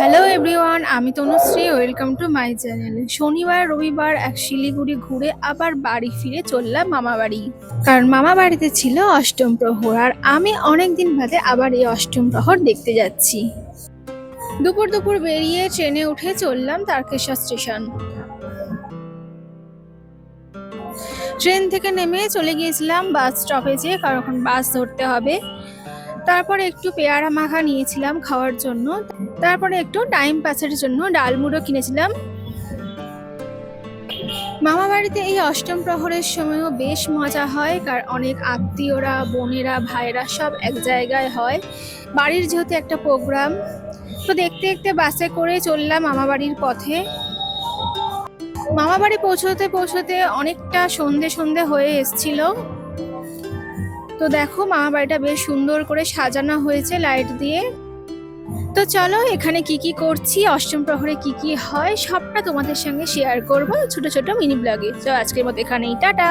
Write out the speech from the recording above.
Hello everyone, আমি Tanushree. Welcome to my channel. শনিবার রবিবার এক শিলিগুড়ি ঘুরে আবার বাড়ি ফিরে চললাম মামা বাড়ি। কারণ মামা বাড়িতে ছিল অষ্টম প্রহর, আর আমি অনেক দিন বাদে আবার এই অষ্টম প্রহর দেখতে যাচ্ছি। দুপুর দুপুর বেরিয়ে ট্রেনে উঠে চললাম তারকেশ্বর স্টেশন। ট্রেন থেকে নেমে চলে গিয়েছিলাম বাস স্টপেজে, কারণ এখন বাস ধরতে হবে। তারপরে একটু পেয়ারা মাখা নিয়েছিলাম খাওয়ার জন্য। তারপরে একটু টাইম পাসের জন্য ডালমুড়ো কিনেছিলাম। মামা বাড়িতে এই অষ্টম প্রহরের সময়ও বেশ মজা হয়, কারণ অনেক আত্মীয়রা, বোনেরা, ভাইরা সব এক জায়গায় হয়। বাড়ির যেহেতু একটা প্রোগ্রাম, তো দেখতে দেখতে বাসে করে চললাম মামা বাড়ির পথে। মামা বাড়ি পৌঁছতে পৌঁছতে অনেকটা সন্ধে সন্ধে হয়ে এসছিল। তো দেখো, মামা বাড়িটা বেশ সুন্দর করে সাজানো হয়েছে লাইট দিয়ে। তো চলো, এখানে কি কি করছি, অষ্টম প্রহরে কি কি হয়, সবটা তোমাদের সঙ্গে শেয়ার করবো ছোট ছোট মিনি ব্লগে। তো আজকের মতো এখানেই টাটা।